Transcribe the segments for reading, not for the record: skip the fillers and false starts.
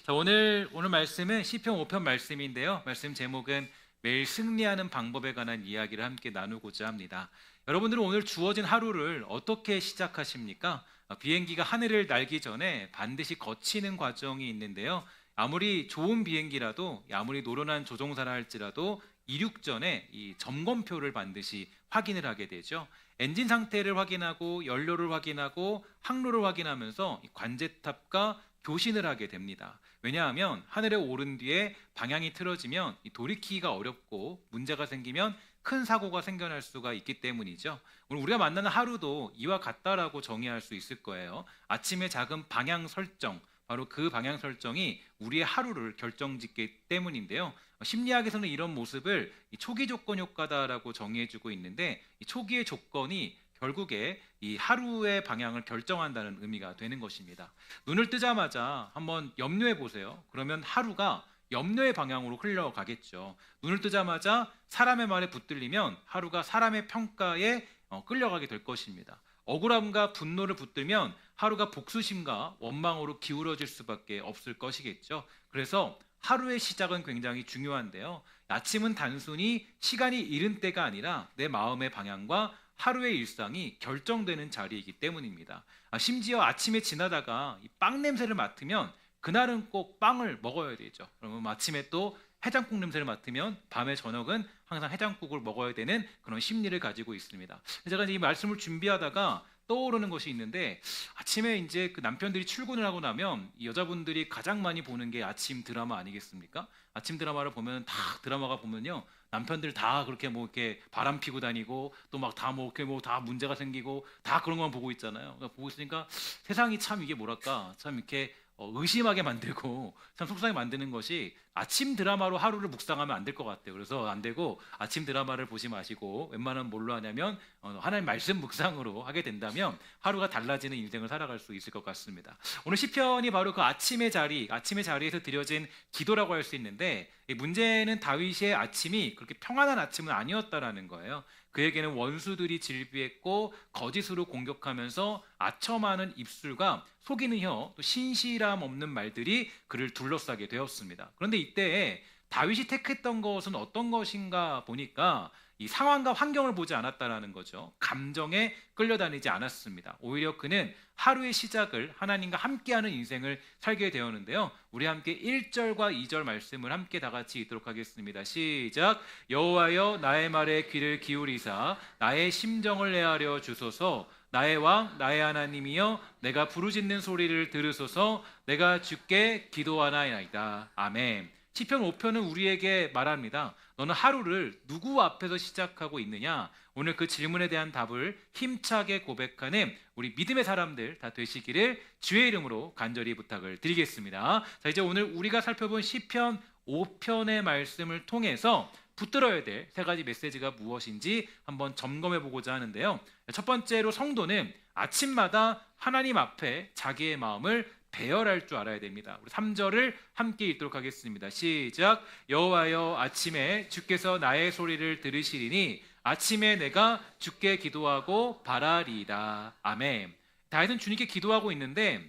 자, 오늘 말씀은 시편 5편 말씀인데요. 말씀 제목은 매일 승리하는 방법에 관한 이야기를 함께 나누고자 합니다. 여러분들은 오늘 주어진 하루를 어떻게 시작하십니까? 비행기가 하늘을 날기 전에 반드시 거치는 과정이 있는데요. 아무리 좋은 비행기라도, 아무리 노련한 조종사라 할지라도 이륙 전에 이 점검표를 반드시 확인을 하게 되죠. 엔진 상태를 확인하고 연료를 확인하고 항로를 확인하면서 이 관제탑과 교신을 하게 됩니다. 왜냐하면 하늘에 오른 뒤에 방향이 틀어지면 돌이키기가 어렵고 문제가 생기면 큰 사고가 생겨날 수가 있기 때문이죠. 오늘 우리가 만나는 하루도 이와 같다라고 정의할 수 있을 거예요. 아침에 작은 방향 설정, 바로 그 방향 설정이 우리의 하루를 결정짓기 때문인데요. 심리학에서는 이런 모습을 초기 조건 효과다라고 정의해주고 있는데, 이 초기의 조건이 결국에 이 하루의 방향을 결정한다는 의미가 되는 것입니다. 눈을 뜨자마자 한번 염려해 보세요. 그러면 하루가 염려의 방향으로 흘러가겠죠. 눈을 뜨자마자 사람의 말에 붙들리면 하루가 사람의 평가에 끌려가게 될 것입니다. 억울함과 분노를 붙들면 하루가 복수심과 원망으로 기울어질 수밖에 없을 것이겠죠. 그래서 하루의 시작은 굉장히 중요한데요. 아침은 단순히 시간이 이른 때가 아니라 내 마음의 방향과 하루의 일상이 결정되는 자리이기 때문입니다. 심지어 아침에 지나다가 이 빵 냄새를 맡으면 그날은 꼭 빵을 먹어야 되죠. 그러면 아침에 또 해장국 냄새를 맡으면 밤에 저녁은 항상 해장국을 먹어야 되는 그런 심리를 가지고 있습니다. 제가 이 말씀을 준비하다가 떠오르는 것이 있는데, 아침에 이제 그 남편들이 출근을 하고 나면 이 여자분들이 가장 많이 보는 게 아침 드라마 아니겠습니까? 아침 드라마를 보면 다 드라마가 보면요, 남편들 다 그렇게 뭐 이렇게 바람 피고 다니고 또 막 다 뭐 이렇게 뭐 다 문제가 생기고 다 그런 것만 보고 있잖아요. 그러니까 보고 있으니까 세상이 참 이게 뭐랄까 참 이렇게 의심하게 만들고 참 속상하게 만드는 것이, 아침 드라마로 하루를 묵상하면 안 될 것 같아요. 그래서 안 되고 아침 드라마를 보지 마시고 웬만하면 뭘로 하냐면 하나님 말씀 묵상으로 하게 된다면 하루가 달라지는 인생을 살아갈 수 있을 것 같습니다. 오늘 시편이 바로 그 아침의 자리에서 드려진 기도라고 할 수 있는데, 이 문제는 다윗의 아침이 그렇게 평안한 아침은 아니었다라는 거예요. 그에게는 원수들이 질비했고 거짓으로 공격하면서 아첨하는 입술과 속이는 혀, 또 신실함 없는 말들이 그를 둘러싸게 되었습니다. 그런데 이때에 다윗이 택했던 것은 어떤 것인가 보니까 이 상황과 환경을 보지 않았다라는 거죠. 감정에 끌려다니지 않았습니다. 오히려 그는 하루의 시작을 하나님과 함께하는 인생을 살게 되었는데요. 우리 함께 1절과 2절 말씀을 함께 다 같이 읽도록 하겠습니다. 시작. 여호와여 나의 말에 귀를 기울이사 나의 심정을 헤아려 주소서. 나의 왕 나의 하나님이여 내가 부르짖는 소리를 들으소서. 내가 주께 기도하나이다. 아멘. 시편 5편은 우리에게 말합니다. 너는 하루를 누구 앞에서 시작하고 있느냐? 오늘 그 질문에 대한 답을 힘차게 고백하는 우리 믿음의 사람들 다 되시기를 주의 이름으로 간절히 부탁을 드리겠습니다. 자, 이제 오늘 우리가 살펴본 시편 5편의 말씀을 통해서 붙들어야 될 세 가지 메시지가 무엇인지 한번 점검해 보고자 하는데요. 첫 번째로, 성도는 아침마다 하나님 앞에 자기의 마음을 배열할 줄 알아야 됩니다. 우리 3절을 함께 읽도록 하겠습니다. 시작. 여호와여 아침에 주께서 나의 소리를 들으시리니 아침에 내가 주께 기도하고 바라리이다. 아멘. 다윗은 주님께 기도하고 있는데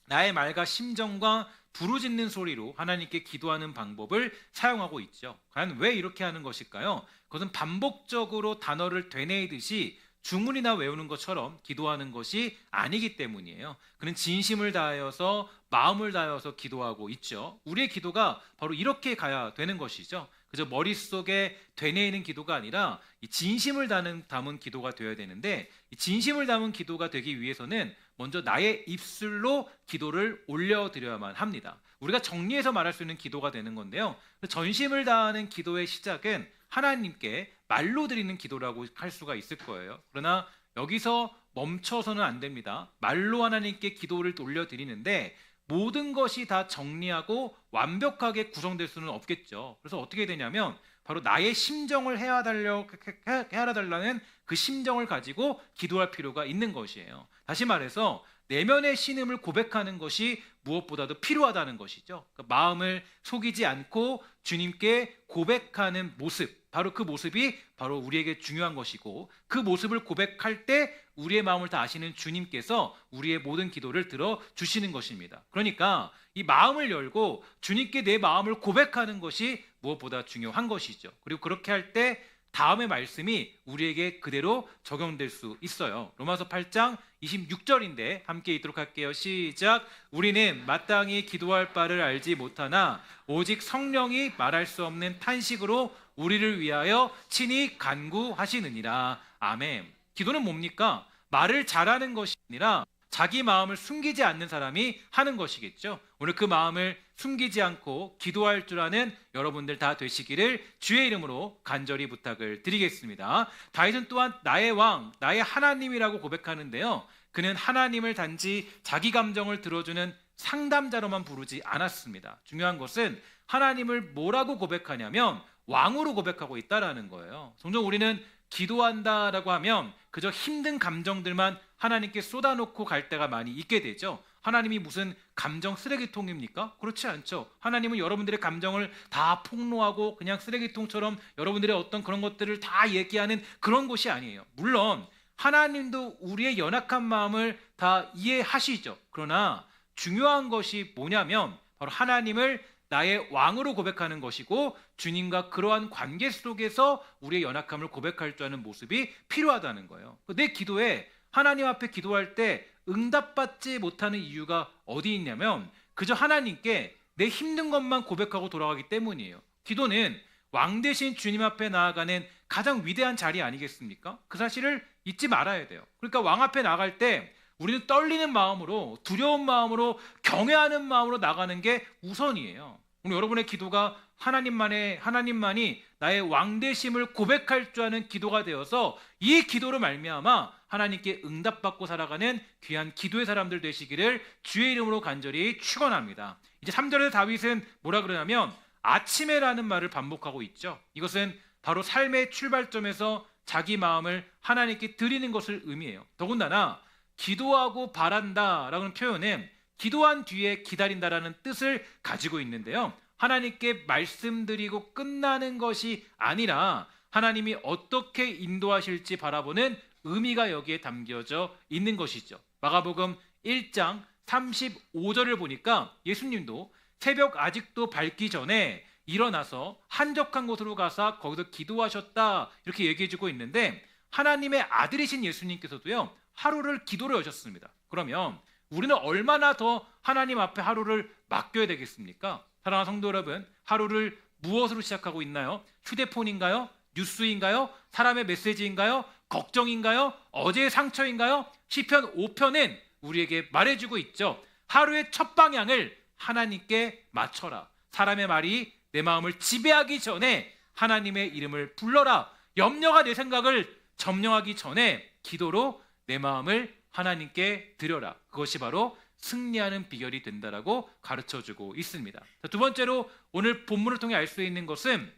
나의 말과 심정과 부르짖는 소리로 하나님께 기도하는 방법을 사용하고 있죠. 과연 왜 이렇게 하는 것일까요? 그것은 반복적으로 단어를 되뇌이듯이 주문이나 외우는 것처럼 기도하는 것이 아니기 때문이에요. 그는 진심을 다하여서 마음을 다하여서 기도하고 있죠. 우리의 기도가 바로 이렇게 가야 되는 것이죠. 그저 머릿속에 되뇌이는 기도가 아니라 이 진심을 담은 기도가 되어야 되는데, 이 진심을 담은 기도가 되기 위해서는 먼저 나의 입술로 기도를 올려드려야만 합니다. 우리가 정리해서 말할 수 있는 기도가 되는 건데요. 전심을 다하는 기도의 시작은 하나님께 말로 드리는 기도라고 할 수가 있을 거예요. 그러나 여기서 멈춰서는 안 됩니다. 말로 하나님께 기도를 올려드리는데 모든 것이 다 정리하고 완벽하게 구성될 수는 없겠죠. 그래서 어떻게 되냐면 바로 나의 심정을 헤아려달라는 그 심정을 가지고 기도할 필요가 있는 것이에요. 다시 말해서 내면의 신음을 고백하는 것이 무엇보다도 필요하다는 것이죠. 그러니까 마음을 속이지 않고 주님께 고백하는 모습, 바로 그 모습이 바로 우리에게 중요한 것이고, 그 모습을 고백할 때 우리의 마음을 다 아시는 주님께서 우리의 모든 기도를 들어주시는 것입니다. 그러니까 이 마음을 열고 주님께 내 마음을 고백하는 것이 무엇보다 중요한 것이죠. 그리고 그렇게 할 때 다음의 말씀이 우리에게 그대로 적용될 수 있어요. 로마서 8장 26절인데 함께 읽도록 할게요. 시작. 우리는 마땅히 기도할 바를 알지 못하나 오직 성령이 말할 수 없는 탄식으로 우리를 위하여 친히 간구하시느니라. 아멘. 기도는 뭡니까? 말을 잘하는 것이 아니라 자기 마음을 숨기지 않는 사람이 하는 것이겠죠. 오늘 그 마음을 숨기지 않고 기도할 줄 아는 여러분들 다 되시기를 주의 이름으로 간절히 부탁을 드리겠습니다. 다윗은 또한 나의 왕, 나의 하나님이라고 고백하는데요. 그는 하나님을 단지 자기 감정을 들어주는 상담자로만 부르지 않았습니다. 중요한 것은 하나님을 뭐라고 고백하냐면 왕으로 고백하고 있다라는 거예요. 종종 우리는 기도한다라고 하면 그저 힘든 감정들만 하나님께 쏟아놓고 갈 때가 많이 있게 되죠. 하나님이 무슨 감정 쓰레기통입니까? 그렇지 않죠. 하나님은 여러분들의 감정을 다 폭로하고 그냥 쓰레기통처럼 여러분들의 어떤 그런 것들을 다 얘기하는 그런 곳이 아니에요. 물론 하나님도 우리의 연약한 마음을 다 이해하시죠. 그러나 중요한 것이 뭐냐면 바로 하나님을 나의 왕으로 고백하는 것이고 주님과 그러한 관계 속에서 우리의 연약함을 고백할 줄 아는 모습이 필요하다는 거예요. 내 기도에 하나님 앞에 기도할 때 응답받지 못하는 이유가 어디 있냐면 그저 하나님께 내 힘든 것만 고백하고 돌아가기 때문이에요. 기도는 왕 대신 주님 앞에 나아가는 가장 위대한 자리 아니겠습니까? 그 사실을 잊지 말아야 돼요. 그러니까 왕 앞에 나갈 때 우리는 떨리는 마음으로, 두려운 마음으로, 경외하는 마음으로 나가는 게 우선이에요. 오늘 여러분의 기도가 하나님만이 나의 왕되심을 고백할 줄 아는 기도가 되어서 이 기도로 말미암아 하나님께 응답받고 살아가는 귀한 기도의 사람들 되시기를 주의 이름으로 간절히 축원합니다. 이제 3절에 다윗은 뭐라 그러냐면 아침에라는 말을 반복하고 있죠. 이것은 바로 삶의 출발점에서 자기 마음을 하나님께 드리는 것을 의미해요. 더군다나 기도하고 바란다라는 표현은 기도한 뒤에 기다린다라는 뜻을 가지고 있는데요. 하나님께 말씀드리고 끝나는 것이 아니라 하나님이 어떻게 인도하실지 바라보는 의미가 여기에 담겨져 있는 것이죠. 마가복음 1장 35절을 보니까 예수님도 새벽 아직도 밝기 전에 일어나서 한적한 곳으로 가서 거기서 기도하셨다 이렇게 얘기해주고 있는데 하나님의 아들이신 예수님께서도요 하루를 기도로 여셨습니다. 그러면 우리는 얼마나 더 하나님 앞에 하루를 맡겨야 되겠습니까? 사랑하는 성도 여러분, 하루를 무엇으로 시작하고 있나요? 휴대폰인가요? 뉴스인가요? 사람의 메시지인가요? 걱정인가요? 어제의 상처인가요? 시편 5편은 우리에게 말해주고 있죠. 하루의 첫 방향을 하나님께 맞춰라. 사람의 말이 내 마음을 지배하기 전에 하나님의 이름을 불러라. 염려가 내 생각을 점령하기 전에 기도로 내 마음을 하나님께 드려라. 그것이 바로 승리하는 비결이 된다라고 가르쳐주고 있습니다. 두 번째로 오늘 본문을 통해 알 수 있는 것은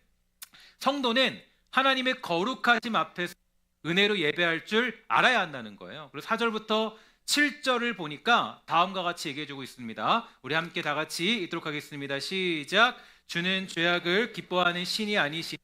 성도는 하나님의 거룩하심 앞에서 은혜로 예배할 줄 알아야 한다는 거예요. 그래서 4절부터 7절을 보니까 다음과 같이 얘기해주고 있습니다. 우리 함께 다 같이 읽도록 하겠습니다. 시작. 주는 죄악을 기뻐하는 신이 아니시니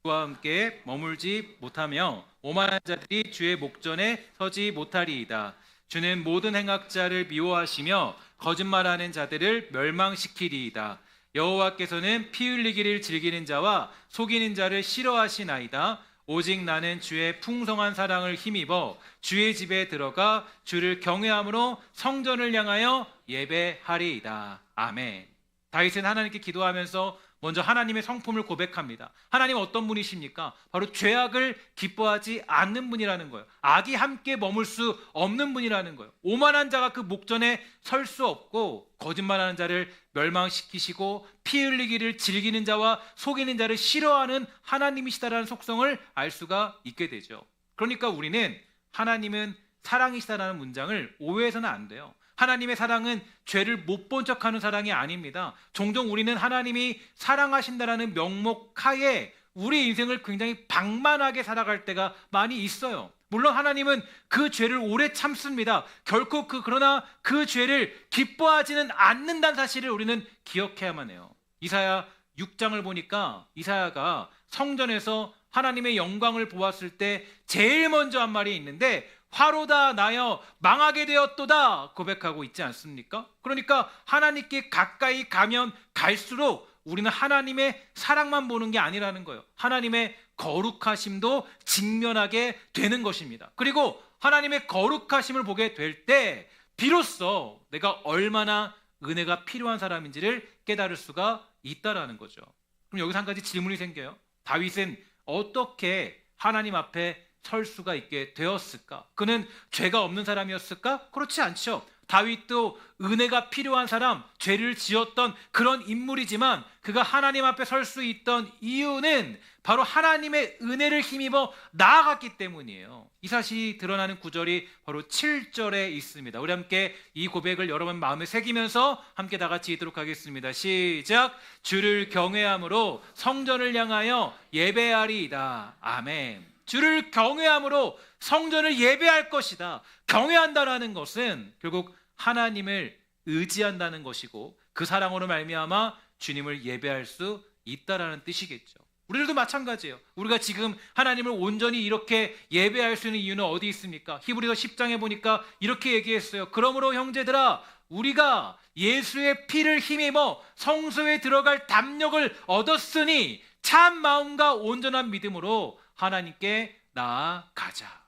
주와 함께 머물지 못하며 오만한 자들이 주의 목전에 서지 못하리이다. 주는 모든 행악자를 미워하시며 거짓말하는 자들을 멸망시키리이다. 여호와께서는 피 흘리기를 즐기는 자와 속이는 자를 싫어하시나이다. 오직 나는 주의 풍성한 사랑을 힘입어 주의 집에 들어가 주를 경외함으로 성전을 향하여 예배하리이다. 아멘. 다윗은 하나님께 기도하면서 먼저 하나님의 성품을 고백합니다. 하나님 어떤 분이십니까? 바로 죄악을 기뻐하지 않는 분이라는 거예요. 악이 함께 머물 수 없는 분이라는 거예요. 오만한 자가 그 목전에 설 수 없고 거짓말하는 자를 멸망시키시고 피 흘리기를 즐기는 자와 속이는 자를 싫어하는 하나님이시다라는 속성을 알 수가 있게 되죠. 그러니까 우리는 하나님은 사랑이시다라는 문장을 오해해서는 안 돼요. 하나님의 사랑은 죄를 못 본 척하는 사랑이 아닙니다. 종종 우리는 하나님이 사랑하신다라는 명목하에 우리 인생을 굉장히 방만하게 살아갈 때가 많이 있어요. 물론 하나님은 그 죄를 오래 참습니다. 결코 그러나 그 죄를 기뻐하지는 않는다는 사실을 우리는 기억해야만 해요. 이사야 6장을 보니까 이사야가 성전에서 하나님의 영광을 보았을 때 제일 먼저 한 말이 있는데 화로다 나여 망하게 되었도다 고백하고 있지 않습니까? 그러니까 하나님께 가까이 가면 갈수록 우리는 하나님의 사랑만 보는 게 아니라는 거예요. 하나님의 거룩하심도 직면하게 되는 것입니다. 그리고 하나님의 거룩하심을 보게 될 때 비로소 내가 얼마나 은혜가 필요한 사람인지를 깨달을 수가 있다라는 거죠. 그럼 여기서 한 가지 질문이 생겨요. 다윗은 어떻게 하나님 앞에 설 수가 있게 되었을까? 그는 죄가 없는 사람이었을까? 그렇지 않죠. 다윗도 은혜가 필요한 사람, 죄를 지었던 그런 인물이지만 그가 하나님 앞에 설 수 있던 이유는 바로 하나님의 은혜를 힘입어 나아갔기 때문이에요. 이 사실이 드러나는 구절이 바로 7절에 있습니다. 우리 함께 이 고백을 여러분 마음에 새기면서 함께 다 같이 읽도록 하겠습니다. 시작. 주를 경외함으로 성전을 향하여 예배하리이다. 아멘. 주를 경외함으로 성전을 예배할 것이다. 경외한다라는 것은 결국 하나님을 의지한다는 것이고 그 사랑으로 말미암아 주님을 예배할 수 있다라는 뜻이겠죠. 우리들도 마찬가지예요. 우리가 지금 하나님을 온전히 이렇게 예배할 수 있는 이유는 어디 있습니까? 히브리서 10장에 보니까 이렇게 얘기했어요. 그러므로 형제들아 우리가 예수의 피를 힘입어 성소에 들어갈 담력을 얻었으니 참 마음과 온전한 믿음으로 하나님께 나아가자.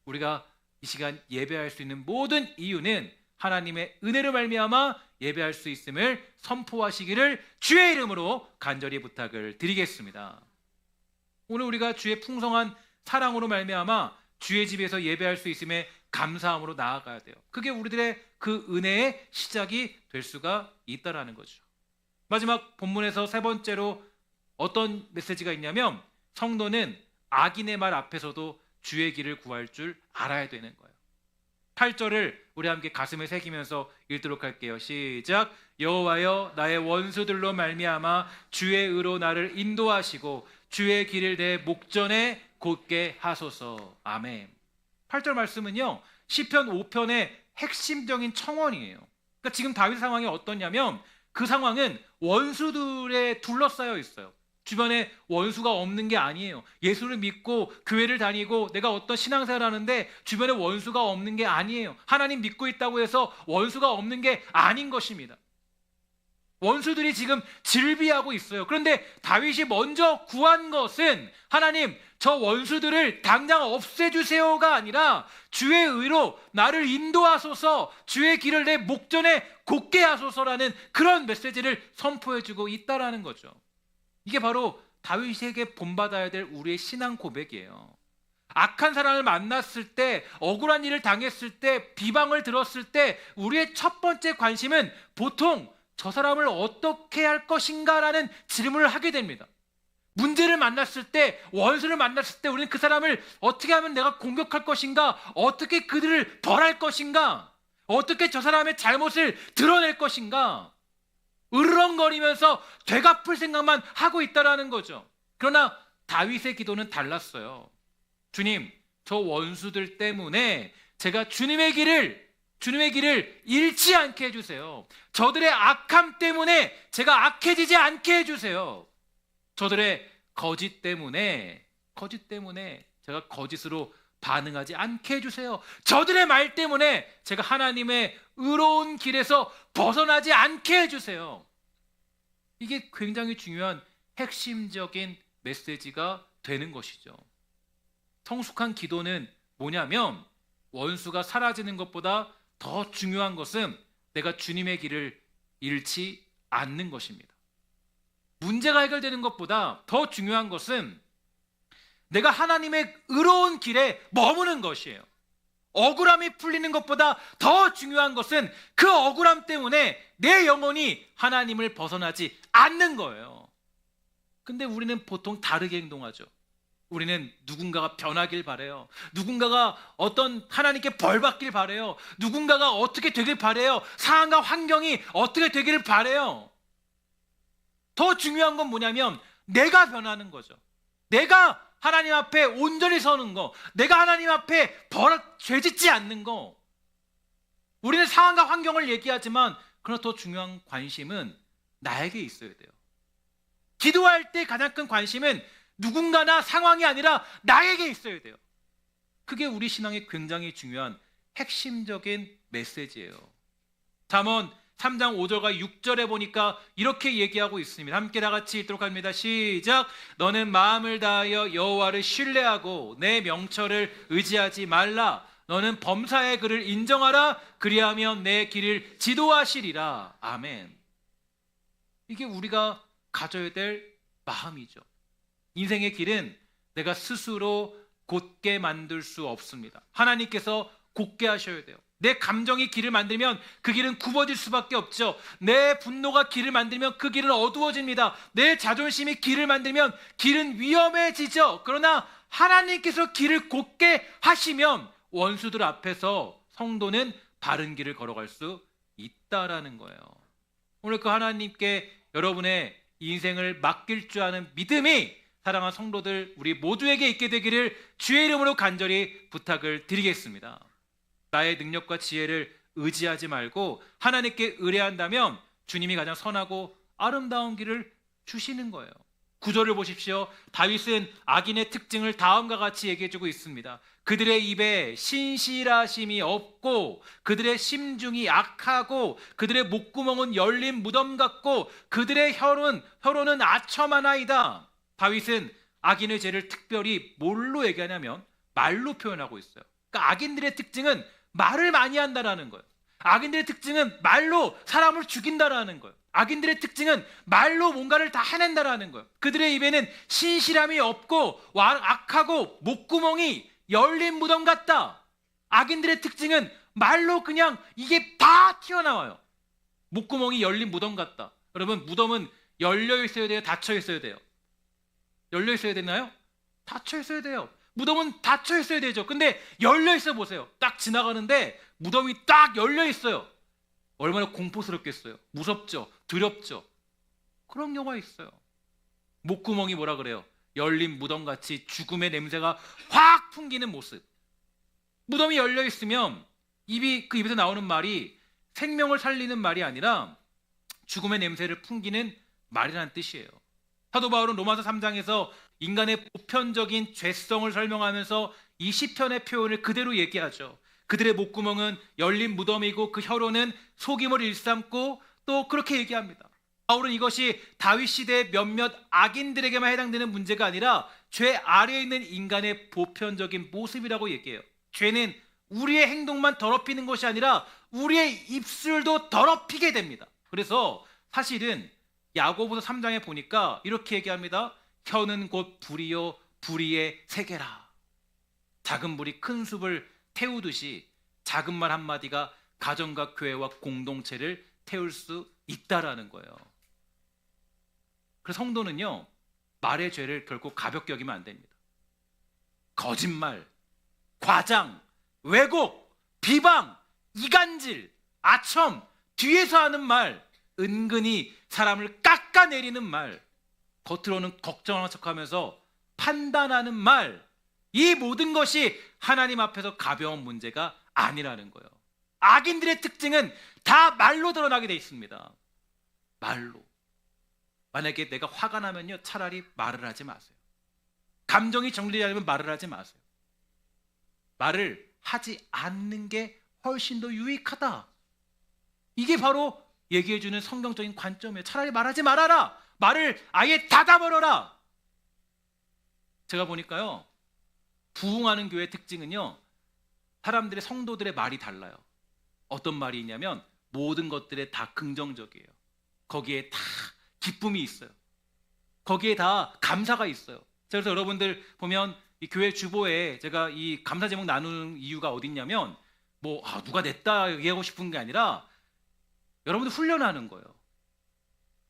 우리가 이 시간 예배할 수 있는 모든 이유는 하나님의 은혜를 말미암아 예배할 수 있음을 선포하시기를 주의 이름으로 간절히 부탁을 드리겠습니다. 오늘 우리가 주의 풍성한 사랑으로 말미암아 주의 집에서 예배할 수 있음에 감사함으로 나아가야 돼요. 그게 우리들의 그 은혜의 시작이 될 수가 있다라는 거죠. 마지막 본문에서 세 번째로 어떤 메시지가 있냐면 성도는 악인의 말 앞에서도 주의 길을 구할 줄 알아야 되는 거예요. 8절을 우리 함께 가슴에 새기면서 읽도록 할게요. 시작. 여호와여 나의 원수들로 말미암아 주의 의로 나를 인도하시고 주의 길을 내 목전에 곧게 하소서. 아멘. 8절 말씀은요 시편 5편의 핵심적인 청원이에요. 그러니까 지금 다윗 상황이 어떠냐면 그 상황은 원수들에 둘러싸여 있어요. 주변에 원수가 없는 게 아니에요. 예수를 믿고 교회를 다니고 내가 어떤 신앙생활을 하는데 주변에 원수가 없는 게 아니에요. 하나님 믿고 있다고 해서 원수가 없는 게 아닌 것입니다. 원수들이 지금 질비하고 있어요. 그런데 다윗이 먼저 구한 것은 하나님 저 원수들을 당장 없애주세요가 아니라 주의 의로 나를 인도하소서, 주의 길을 내 목전에 곧게 하소서라는 그런 메시지를 선포해주고 있다라는 거죠. 이게 바로 다윗에게 본받아야 될 우리의 신앙 고백이에요. 악한 사람을 만났을 때, 억울한 일을 당했을 때, 비방을 들었을 때 우리의 첫 번째 관심은 보통 저 사람을 어떻게 할 것인가라는 질문을 하게 됩니다. 문제를 만났을 때, 원수를 만났을 때 우리는 그 사람을 어떻게 하면 내가 공격할 것인가, 어떻게 그들을 벌할 것인가, 어떻게 저 사람의 잘못을 드러낼 것인가, 으르렁거리면서 되갚을 생각만 하고 있다라는 거죠. 그러나 다윗의 기도는 달랐어요. 주님, 저 원수들 때문에 제가 주님의 길을 잃지 않게 해주세요. 저들의 악함 때문에 제가 악해지지 않게 해주세요. 저들의 거짓 때문에 제가 거짓으로 반응하지 않게 해주세요. 저들의 말 때문에 제가 하나님의 의로운 길에서 벗어나지 않게 해주세요. 이게 굉장히 중요한 핵심적인 메시지가 되는 것이죠. 성숙한 기도는 뭐냐면 원수가 사라지는 것보다 더 중요한 것은 내가 주님의 길을 잃지 않는 것입니다. 문제가 해결되는 것보다 더 중요한 것은 내가 하나님의 의로운 길에 머무는 것이에요. 억울함이 풀리는 것보다 더 중요한 것은 그 억울함 때문에 내 영혼이 하나님을 벗어나지 않는 거예요. 근데 우리는 보통 다르게 행동하죠. 우리는 누군가가 변하길 바래요. 누군가가 어떤 하나님께 벌 받길 바래요. 누군가가 어떻게 되길 바래요. 상황과 환경이 어떻게 되기를 바래요. 더 중요한 건 뭐냐면 내가 변하는 거죠. 내가 하나님 앞에 온전히 서는 거, 내가 하나님 앞에 죄 짓지 않는 거. 우리는 상황과 환경을 얘기하지만 그러나 더 중요한 관심은 나에게 있어야 돼요. 기도할 때 가장 큰 관심은 누군가나 상황이 아니라 나에게 있어야 돼요. 그게 우리 신앙의 굉장히 중요한 핵심적인 메시지예요. 잠언 3장 5절과 6절에 보니까 이렇게 얘기하고 있습니다. 함께 다 같이 읽도록 합니다. 시작. 너는 마음을 다하여 여호와를 신뢰하고 내 명철을 의지하지 말라. 너는 범사의 그를 인정하라. 그리하면 내 길을 지도하시리라. 아멘. 이게 우리가 가져야 될 마음이죠. 인생의 길은 내가 스스로 곧게 만들 수 없습니다. 하나님께서 곧게 하셔야 돼요. 내 감정이 길을 만들면 그 길은 굽어질 수밖에 없죠. 내 분노가 길을 만들면 그 길은 어두워집니다. 내 자존심이 길을 만들면 길은 위험해지죠. 그러나 하나님께서 길을 곧게 하시면 원수들 앞에서 성도는 바른 길을 걸어갈 수 있다라는 거예요. 오늘 그 하나님께 여러분의 인생을 맡길 줄 아는 믿음이 사랑하는 성도들 우리 모두에게 있게 되기를 주의 이름으로 간절히 부탁을 드리겠습니다. 나의 능력과 지혜를 의지하지 말고 하나님께 의뢰한다면 주님이 가장 선하고 아름다운 길을 주시는 거예요. 구절을 보십시오. 다윗은 악인의 특징을 다음과 같이 얘기해주고 있습니다. 그들의 입에 신실하심이 없고 그들의 심중이 악하고 그들의 목구멍은 열린 무덤 같고 그들의 혀로는 아첨하나이다. 다윗은 악인의 죄를 특별히 뭘로 얘기하냐면 말로 표현하고 있어요. 그러니까 악인들의 특징은 말을 많이 한다라는 거예요. 악인들의 특징은 말로 사람을 죽인다라는 거예요. 악인들의 특징은 말로 뭔가를 다 해낸다라는 거예요. 그들의 입에는 신실함이 없고 악하고 목구멍이 열린 무덤 같다. 악인들의 특징은 말로 그냥 이게 다 튀어나와요. 목구멍이 열린 무덤 같다. 여러분, 무덤은 열려 있어야 돼요? 닫혀 있어야 돼요? 열려 있어야 되나요? 닫혀 있어야 돼요. 무덤은 닫혀 있어야 되죠. 근데 열려 있어 보세요. 딱 지나가는데 무덤이 딱 열려 있어요. 얼마나 공포스럽겠어요. 무섭죠. 두렵죠. 그런 경우가 있어요. 목구멍이 뭐라 그래요? 열린 무덤같이 죽음의 냄새가 확 풍기는 모습. 무덤이 열려 있으면 그 입에서 나오는 말이 생명을 살리는 말이 아니라 죽음의 냄새를 풍기는 말이라는 뜻이에요. 사도 바울은 로마서 3장에서 인간의 보편적인 죄성을 설명하면서 이 시편의 표현을 그대로 얘기하죠. 그들의 목구멍은 열린 무덤이고 그 혀로는 속임을 일삼고 또 그렇게 얘기합니다. 바울은 이것이 다윗 시대의 몇몇 악인들에게만 해당되는 문제가 아니라 죄 아래에 있는 인간의 보편적인 모습이라고 얘기해요. 죄는 우리의 행동만 더럽히는 것이 아니라 우리의 입술도 더럽히게 됩니다. 그래서 사실은 야고보서 3장에 보니까 이렇게 얘기합니다. 혀는 곧 불이요 불의의 세계라. 작은 불이 큰 숲을 태우듯이 작은 말 한마디가 가정과 교회와 공동체를 태울 수 있다라는 거예요. 그래서 성도는요, 말의 죄를 결코 가볍게 여기면 안 됩니다. 거짓말, 과장, 왜곡, 비방, 이간질, 아첨, 뒤에서 하는 말, 은근히 사람을 깎아내리는 말, 겉으로는 걱정하는 척하면서 판단하는 말, 이 모든 것이 하나님 앞에서 가벼운 문제가 아니라는 거예요. 악인들의 특징은 다 말로 드러나게 돼 있습니다. 말로. 만약에 내가 화가 나면요, 차라리 말을 하지 마세요. 감정이 정리되려면 말을 하지 마세요. 말을 하지 않는 게 훨씬 더 유익하다. 이게 바로 얘기해주는 성경적인 관점이에요. 차라리 말하지 말아라. 말을 아예 닫아버려라. 제가 보니까요, 부흥하는 교회의 특징은요, 사람들의 성도들의 말이 달라요. 어떤 말이 있냐면 모든 것들에 다 긍정적이에요. 거기에 다 기쁨이 있어요. 거기에 다 감사가 있어요. 그래서 여러분들 보면 이 교회 주보에 제가 이 감사 제목 나누는 이유가 어딨냐면 누가 냈다 얘기하고 싶은 게 아니라 여러분들 훈련하는 거예요.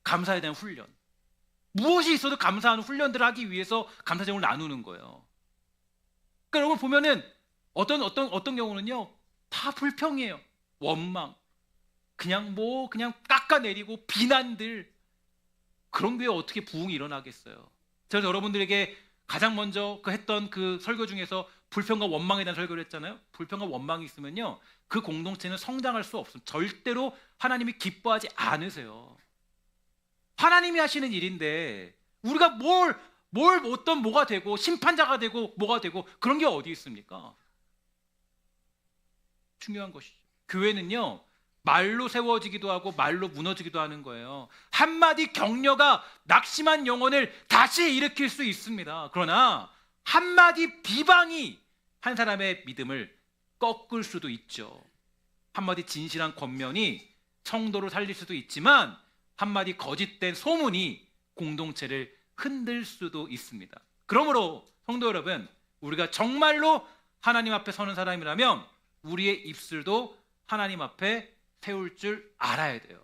감사에 대한 훈련. 무엇이 있어도 감사하는 훈련들을 하기 위해서 감사 제목을 나누는 거예요. 그러니까 여러분 보면은 어떤 경우는요, 다 불평이에요. 원망, 그냥 깎아내리고 비난들. 그런 교회에 어떻게 부흥이 일어나겠어요? 제가 여러분들에게 가장 먼저 했던 그 설교 중에서 불평과 원망에 대한 설교를 했잖아요. 불평과 원망이 있으면요, 그 공동체는 성장할 수 없습니다. 절대로 하나님이 기뻐하지 않으세요. 하나님이 하시는 일인데 우리가 뭐가 되고 심판자가 되고 뭐가 되고 그런 게 어디 있습니까? 중요한 것이죠. 교회는요, 말로 세워지기도 하고 말로 무너지기도 하는 거예요. 한마디 격려가 낙심한 영혼을 다시 일으킬 수 있습니다. 그러나 한마디 비방이 한 사람의 믿음을 꺾을 수도 있죠. 한마디 진실한 권면이 성도를 살릴 수도 있지만 한마디 거짓된 소문이 공동체를 흔들 수도 있습니다. 그러므로 성도 여러분, 우리가 정말로 하나님 앞에 서는 사람이라면 우리의 입술도 하나님 앞에 세울 줄 알아야 돼요.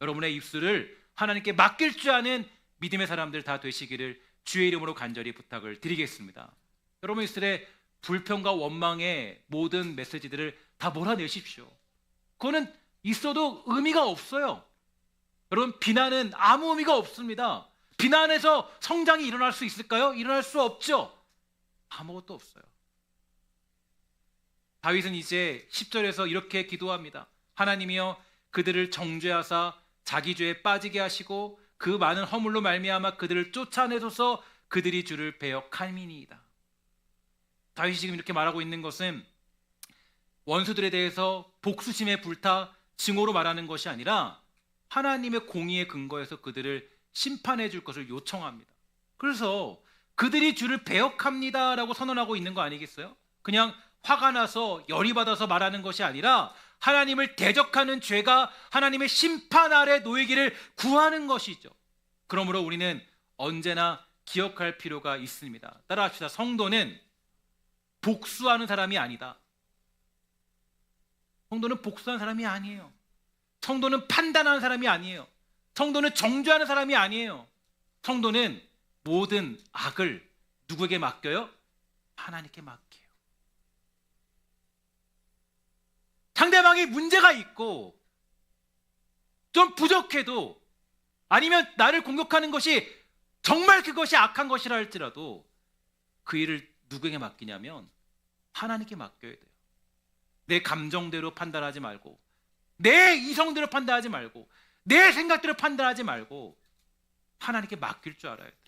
여러분의 입술을 하나님께 맡길 줄 아는 믿음의 사람들 다 되시기를 주의 이름으로 간절히 부탁을 드리겠습니다. 여러분 입술에 불평과 원망의 모든 메시지들을 다 몰아내십시오. 그거는 있어도 의미가 없어요. 여러분, 비난은 아무 의미가 없습니다. 비난에서 성장이 일어날 수 있을까요? 일어날 수 없죠. 아무것도 없어요. 다윗은 이제 10절에서 이렇게 기도합니다. 하나님이여, 그들을 정죄하사 자기 죄에 빠지게 하시고 그 많은 허물로 말미암아 그들을 쫓아내소서. 그들이 주를 배역함이니이다. 다윗이 지금 이렇게 말하고 있는 것은 원수들에 대해서 복수심에 불타 증오로 말하는 것이 아니라 하나님의 공의에 근거해서 그들을 심판해 줄 것을 요청합니다. 그래서 그들이 주를 배역합니다 라고 선언하고 있는 거 아니겠어요? 그냥 화가 나서 열이 받아서 말하는 것이 아니라 하나님을 대적하는 죄가 하나님의 심판 아래 놓이기를 구하는 것이죠. 그러므로 우리는 언제나 기억할 필요가 있습니다. 따라합시다. 성도는 복수하는 사람이 아니다. 성도는 복수하는 사람이 아니에요. 성도는 판단하는 사람이 아니에요. 성도는 정죄하는 사람이 아니에요. 성도는 모든 악을 누구에게 맡겨요? 하나님께 맡겨요. 상대방이 문제가 있고 좀 부족해도, 아니면 나를 공격하는 것이 정말 그것이 악한 것이라 할지라도 그 일을 누구에게 맡기냐면 하나님께 맡겨야 돼요. 내 감정대로 판단하지 말고, 내 이성대로 판단하지 말고, 내 생각대로 판단하지 말고 하나님께 맡길 줄 알아야 돼요.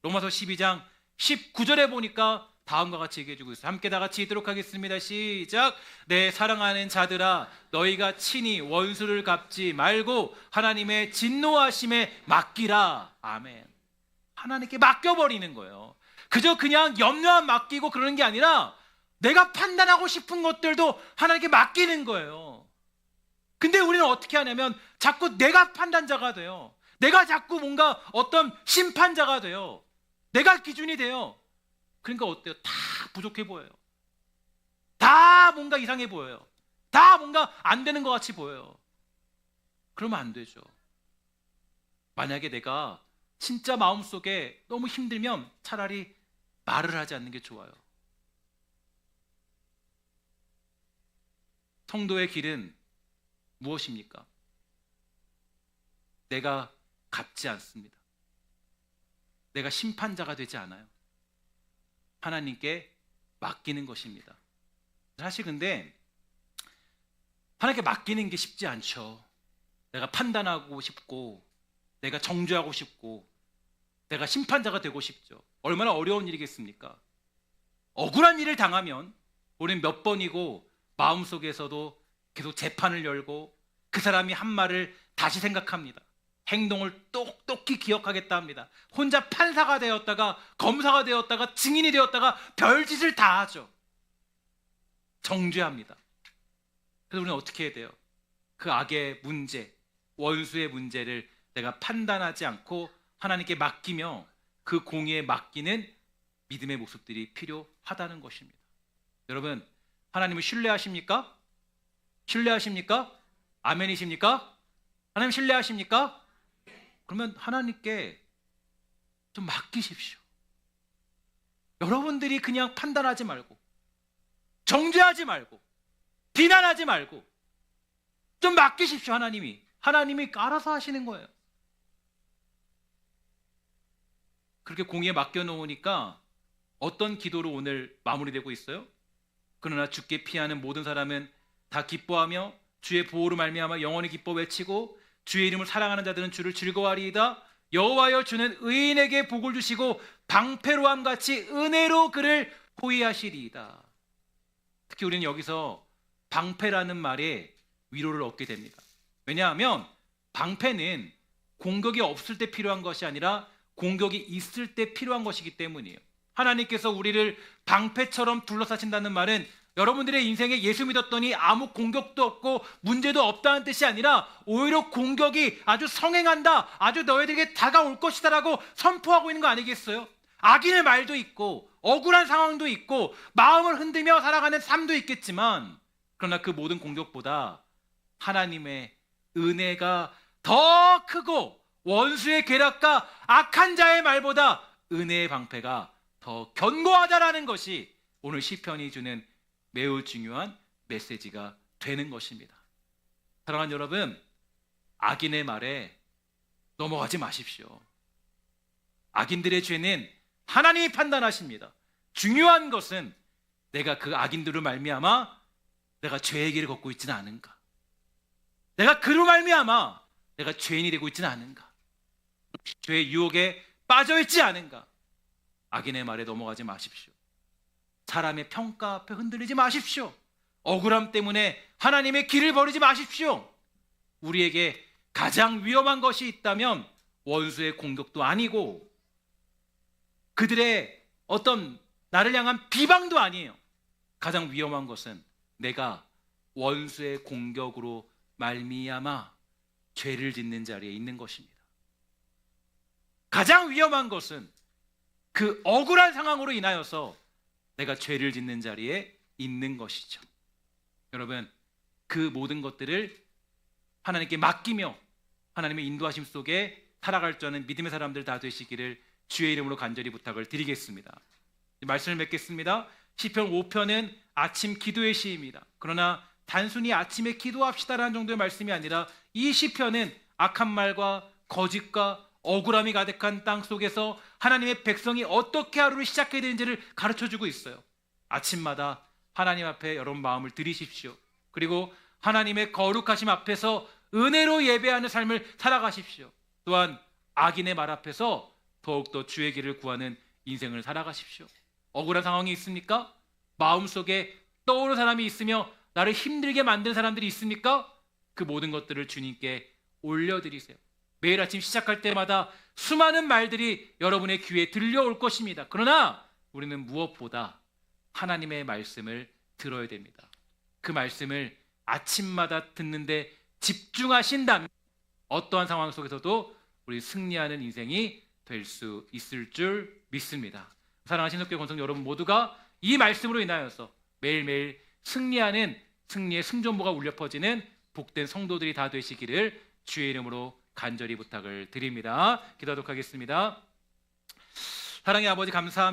로마서 12장 19절에 보니까 다음과 같이 얘기해 주고 있어요. 함께 다 같이 읽도록 하겠습니다. 시작. 내 사랑하는 자들아, 너희가 친히 원수를 갚지 말고 하나님의 진노하심에 맡기라. 아멘. 하나님께 맡겨버리는 거예요. 그저 그냥 염려만 맡기고 그러는 게 아니라 내가 판단하고 싶은 것들도 하나님께 맡기는 거예요. 근데 우리는 어떻게 하냐면 자꾸 내가 판단자가 돼요. 내가 자꾸 뭔가 어떤 심판자가 돼요. 내가 기준이 돼요. 그러니까 어때요? 다 부족해 보여요. 다 뭔가 이상해 보여요. 다 뭔가 안 되는 것 같이 보여요. 그러면 안 되죠. 만약에 내가 진짜 마음속에 너무 힘들면 차라리 말을 하지 않는 게 좋아요. 성도의 길은 무엇입니까? 내가 갚지 않습니다. 내가 심판자가 되지 않아요. 하나님께 맡기는 것입니다. 사실 근데 하나님께 맡기는 게 쉽지 않죠. 내가 판단하고 싶고, 내가 정죄하고 싶고, 내가 심판자가 되고 싶죠. 얼마나 어려운 일이겠습니까? 억울한 일을 당하면 우리는 몇 번이고 마음속에서도 계속 재판을 열고 그 사람이 한 말을 다시 생각합니다. 행동을 똑똑히 기억하겠다 합니다. 혼자 판사가 되었다가 검사가 되었다가 증인이 되었다가 별짓을 다 하죠. 정죄합니다. 그래서 우리는 어떻게 해야 돼요? 그 악의 문제, 원수의 문제를 내가 판단하지 않고 하나님께 맡기며 그 공의에 맡기는 믿음의 모습들이 필요하다는 것입니다. 여러분, 하나님을 신뢰하십니까? 신뢰하십니까? 아멘이십니까? 하나님 신뢰하십니까? 그러면 하나님께 좀 맡기십시오. 여러분들이 그냥 판단하지 말고, 정죄하지 말고, 비난하지 말고 좀 맡기십시오. 하나님이 알아서 하시는 거예요. 그렇게 공의에 맡겨놓으니까 어떤 기도로 오늘 마무리되고 있어요? 그러나 주께 피하는 모든 사람은 다 기뻐하며 주의 보호로 말미암아 영원히 기뻐 외치고 주의 이름을 사랑하는 자들은 주를 즐거워하리이다. 여호와여, 주는 의인에게 복을 주시고 방패로함 같이 은혜로 그를 호위하시리이다. 특히 우리는 여기서 방패라는 말에 위로를 얻게 됩니다. 왜냐하면 방패는 공격이 없을 때 필요한 것이 아니라 공격이 있을 때 필요한 것이기 때문이에요. 하나님께서 우리를 방패처럼 둘러싸신다는 말은 여러분들의 인생에 예수 믿었더니 아무 공격도 없고 문제도 없다는 뜻이 아니라 오히려 공격이 아주 성행한다, 아주 너희들에게 다가올 것이다라고 선포하고 있는 거 아니겠어요? 악인의 말도 있고 억울한 상황도 있고 마음을 흔들며 살아가는 삶도 있겠지만, 그러나 그 모든 공격보다 하나님의 은혜가 더 크고 원수의 계략과 악한 자의 말보다 은혜의 방패가 더 견고하다라는 것이 오늘 시편이 주는 매우 중요한 메시지가 되는 것입니다. 사랑하는 여러분, 악인의 말에 넘어가지 마십시오. 악인들의 죄는 하나님이 판단하십니다. 중요한 것은 내가 그 악인들을 말미암아 내가 죄의 길을 걷고 있지는 않은가, 내가 그로 말미암아 내가 죄인이 되고 있지는 않은가, 죄의 유혹에 빠져있지 않은가. 악인의 말에 넘어가지 마십시오. 사람의 평가 앞에 흔들리지 마십시오. 억울함 때문에 하나님의 길을 버리지 마십시오. 우리에게 가장 위험한 것이 있다면 원수의 공격도 아니고 그들의 어떤 나를 향한 비방도 아니에요. 가장 위험한 것은 내가 원수의 공격으로 말미암아 죄를 짓는 자리에 있는 것입니다. 가장 위험한 것은 그 억울한 상황으로 인하여서 내가 죄를 짓는 자리에 있는 것이죠. 여러분, 그 모든 것들을 하나님께 맡기며 하나님의 인도하심 속에 살아갈 줄 아는 믿음의 사람들 다 되시기를 주의 이름으로 간절히 부탁을 드리겠습니다. 말씀을 맺겠습니다. 시편 5편은 아침 기도의 시입니다. 그러나 단순히 아침에 기도합시다라는 정도의 말씀이 아니라 이 시편은 악한 말과 거짓과 억울함이 가득한 땅 속에서 하나님의 백성이 어떻게 하루를 시작해야 되는지를 가르쳐주고 있어요. 아침마다 하나님 앞에 여러분 마음을 들이십시오. 그리고 하나님의 거룩하심 앞에서 은혜로 예배하는 삶을 살아가십시오. 또한 악인의 말 앞에서 더욱더 주의 길을 구하는 인생을 살아가십시오. 억울한 상황이 있습니까? 마음속에 떠오르는 사람이 있으며 나를 힘들게 만든 사람들이 있습니까? 그 모든 것들을 주님께 올려드리세요. 매일 아침 시작할 때마다 수많은 말들이 여러분의 귀에 들려올 것입니다. 그러나 우리는 무엇보다 하나님의 말씀을 들어야 됩니다. 그 말씀을 아침마다 듣는데 집중하신다면 어떠한 상황 속에서도 우리 승리하는 인생이 될 수 있을 줄 믿습니다. 사랑하는 신속교회 권성 여러분 모두가 이 말씀으로 인하여서 매일매일 승리하는 승리의 승전보가 울려 퍼지는 복된 성도들이 다 되시기를 주의 이름으로 간절히 부탁을 드립니다. 기도하도록 하겠습니다. 사랑의 아버지 감사합니다.